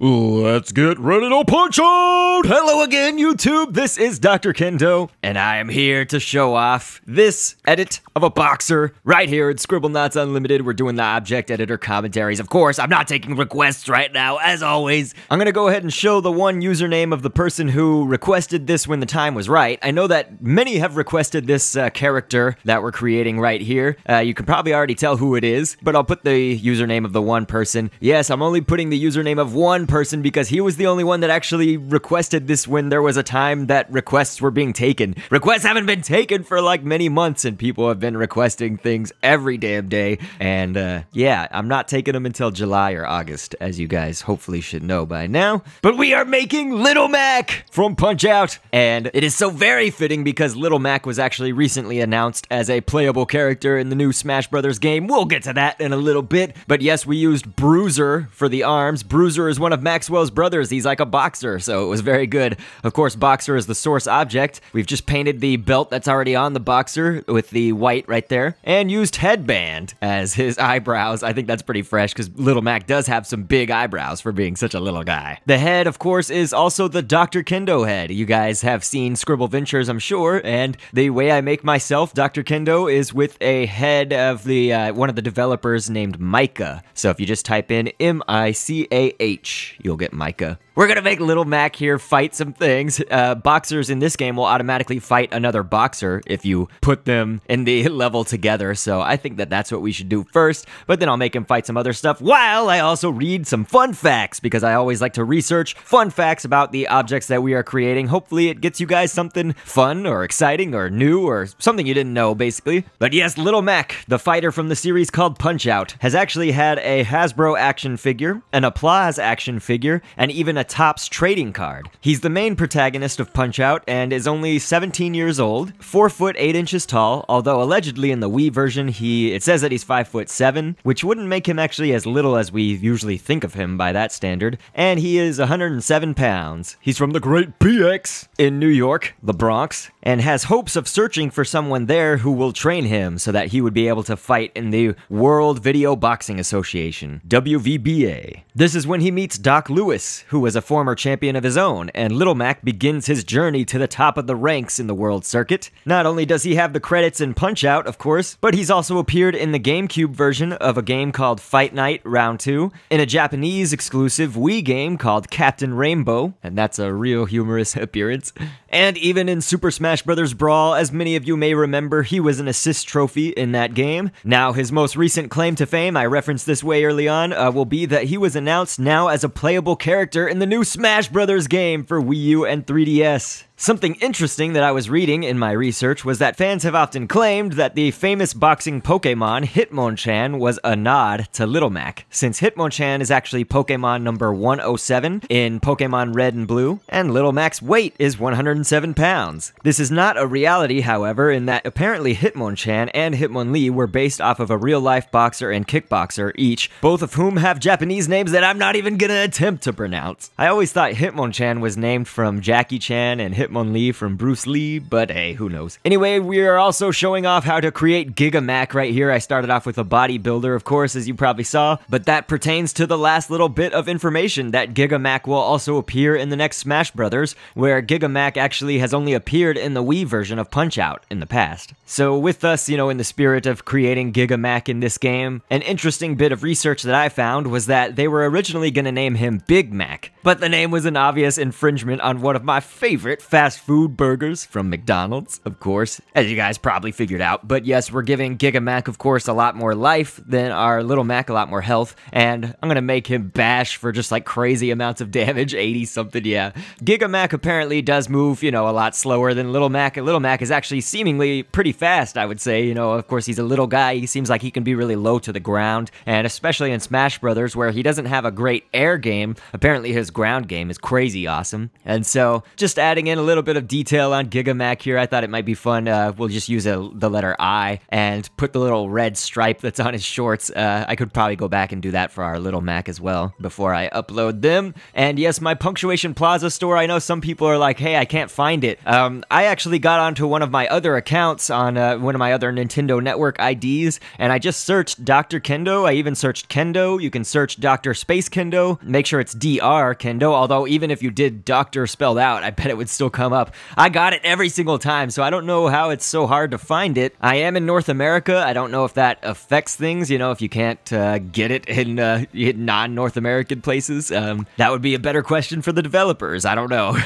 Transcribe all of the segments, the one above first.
Let's get ready to punch out! Hello again, YouTube! This is Dr. Kendo, and I am here to show off this edit of a boxer right here at Scribblenauts Unlimited. We're doing the object editor commentaries. Of course, I'm not taking requests right now, as always. I'm gonna go ahead and show the one username of the person who requested this when the time was right. I know that many have requested this character that we're creating right here. You can probably already tell who it is, but I'll put the username of the one person. Yes, I'm only putting the username of one person because he was the only one that actually requested this when there was a time that requests were being taken. Requests haven't been taken for like many months, and people have been requesting things every damn day. And yeah, I'm not taking them until July or August, as you guys hopefully should know by now. But we are making Little Mac from Punch-Out! And it is so very fitting because Little Mac was actually recently announced as a playable character in the new Smash Brothers game. We'll get to that in a little bit. But yes, we used Bruiser for the arms. Bruiser is one of Maxwell's brothers. He's like a boxer, so it was very good. Of course, boxer is the source object. We've just painted the belt that's already on the boxer with the white right there, and used headband as his eyebrows. I think that's pretty fresh because Little Mac does have some big eyebrows for being such a little guy. The head, of course, is also the Dr. Kendo head. You guys have seen Scribble Ventures, I'm sure, and the way I make myself, Dr. Kendo, is with a head of the one of the developers named Micah. So if you just type in M-I-C-A-H, you'll get Micah. We're gonna make Little Mac here fight some things. Boxers in this game will automatically fight another boxer if you put them in the level together, so I think that that's what we should do first, but then I'll make him fight some other stuff while I also read some fun facts, because I always like to research fun facts about the objects that we are creating. Hopefully it gets you guys something fun or exciting or new or something you didn't know, basically. But yes, Little Mac, the fighter from the series called Punch-Out, has actually had a Hasbro action figure, an Applause action figure, and even a Topps trading card. He's the main protagonist of Punch-Out and is only 17 years old, 4 foot 8 inches tall, although allegedly in the Wii version it says that he's 5'7", which wouldn't make him actually as little as we usually think of him by that standard, and he is 107 pounds. He's from the Great PX in New York, the Bronx, and has hopes of searching for someone there who will train him so that he would be able to fight in the World Video Boxing Association, WVBA. This is when he meets Doc Lewis, who was a former champion of his own, and Little Mac begins his journey to the top of the ranks in the world circuit. Not only does he have the credits in Punch-Out, of course, but he's also appeared in the GameCube version of a game called Fight Night Round 2, in a Japanese exclusive Wii game called Captain Rainbow, and that's a real humorous appearance. And even in Super Smash Bros. Brawl, as many of you may remember, he was an assist trophy in that game. Now, his most recent claim to fame, I referenced this way early on, will be that he was announced now as a playable character in the new Smash Bros. Game for Wii U and 3DS. Something interesting that I was reading in my research was that fans have often claimed that the famous boxing Pokemon Hitmonchan was a nod to Little Mac, since Hitmonchan is actually Pokemon number 107 in Pokemon Red and Blue, and Little Mac's weight is 107 pounds. This is not a reality, however, in that apparently Hitmonchan and Hitmonlee were based off of a real-life boxer and kickboxer each, both of whom have Japanese names that I'm not even gonna attempt to pronounce. I always thought Hitmonchan was named from Jackie Chan and Hitmonlee from Bruce Lee, but hey, who knows. Anyway, we are also showing off how to create Giga Mac right here. I started off with a bodybuilder, of course, as you probably saw, but that pertains to the last little bit of information that Giga Mac will also appear in the next Smash Brothers, where Giga Mac actually has only appeared in the Wii version of Punch-Out in the past. So with us, you know, in the spirit of creating Giga Mac in this game, an interesting bit of research that I found was that they were originally going to name him Big Mac, but the name was an obvious infringement on one of my favorite fast food burgers from McDonald's, of course, as you guys probably figured out. But yes, we're giving Giga Mac, of course, a lot more life than our Little Mac, a lot more health, and I'm gonna make him bash for just like crazy amounts of damage, 80 something, yeah. Giga Mac apparently does move, you know, a lot slower than Little Mac, and Little Mac is actually seemingly pretty fast, I would say. You know, of course, he's a little guy, he seems like he can be really low to the ground, and especially in Smash Brothers, where he doesn't have a great air game, apparently his ground game is crazy awesome. And so just adding in a little bit of detail on Giga Mac here, I thought it might be fun. We'll just use the letter I and put the little red stripe that's on his shorts. I could probably go back and do that for our little Mac as well before I upload them. And yes, my Punctuation Plaza store, I know some people are like, hey, I can't find it. I actually got onto one of my other accounts on one of my other Nintendo Network IDs, and I just searched Dr. Kendo. I even searched Kendo. You can search Dr. Space Kendo. Make sure it's DR Kendo, although even if you did Doctor spelled out, I bet it would still come up. I got it every single time, so I don't know how it's so hard to find it. I am in North America. I don't know if that affects things, you know, if you can't get it in non-North American places. That would be a better question for the developers. I don't know.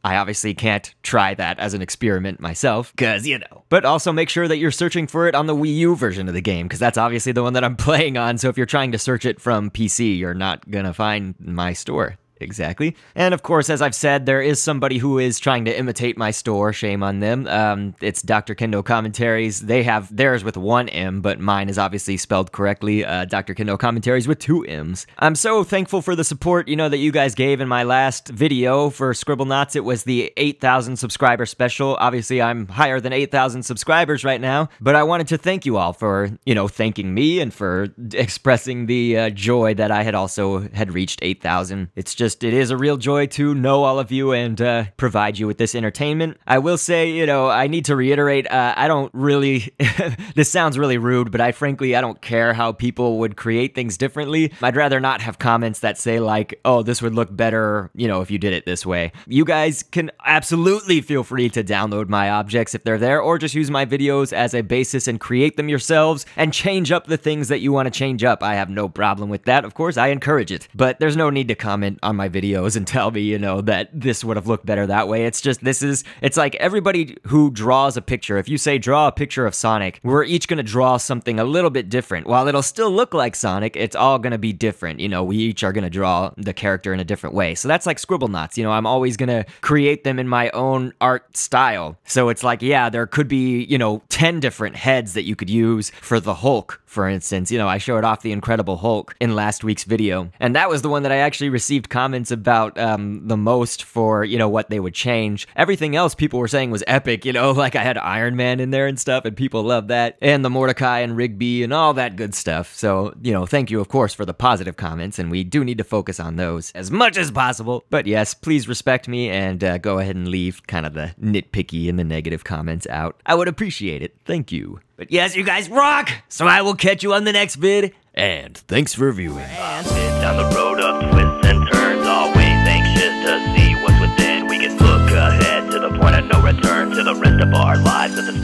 I obviously can't try that as an experiment myself, because, you know. But also make sure that you're searching for it on the Wii U version of the game, because that's obviously the one that I'm playing on, so if you're trying to search it from PC, you're not gonna find my store. Exactly. And of course, as I've said, there is somebody who is trying to imitate my store. Shame on them. It's Dr. Kendo Commentaries. They have theirs with one M, but mine is obviously spelled correctly. Dr. Kendo Commentaries with two M's. I'm so thankful for the support, you know, that you guys gave in my last video for Scribblenauts. It was the 8,000 subscriber special. Obviously, I'm higher than 8,000 subscribers right now, but I wanted to thank you all for, you know, thanking me and for expressing the joy that I had reached 8,000. It is a real joy to know all of you and provide you with this entertainment. I will say, you know, I need to reiterate, I don't really, this sounds really rude, but I don't care how people would create things differently. I'd rather not have comments that say like, oh, this would look better, you know, if you did it this way. You guys can absolutely feel free to download my objects if they're there, or just use my videos as a basis and create them yourselves and change up the things that you want to change up. I have no problem with that. Of course, I encourage it, but there's no need to comment on my videos and tell me, you know, that this would have looked better that way. It's just, it's like everybody who draws a picture, if you say draw a picture of Sonic, we're each gonna draw something a little bit different. While it'll still look like Sonic, it's all gonna be different. You know, we each are gonna draw the character in a different way. So that's like Scribblenauts, you know, I'm always gonna create them in my own art style. So it's like, yeah, there could be, you know, 10 different heads that you could use for the Hulk, for instance. You know, I showed off the Incredible Hulk in last week's video, and that was the one that I actually received comments about the most for, you know, what they would change. Everything else people were saying was epic, you know, like I had Iron Man in there and stuff, and people love that, and the Mordecai and Rigby and all that good stuff. So, you know, thank you, of course, for the positive comments, and we do need to focus on those as much as possible. But yes, please respect me and go ahead and leave kind of the nitpicky and the negative comments out. I would appreciate it. Thank you. But yes, you guys rock! So I will catch you on the next vid, and thanks for viewing. And down the road of twists and turns, always anxious to see what's within. We can look ahead to the point of no return, to the rest of our lives as a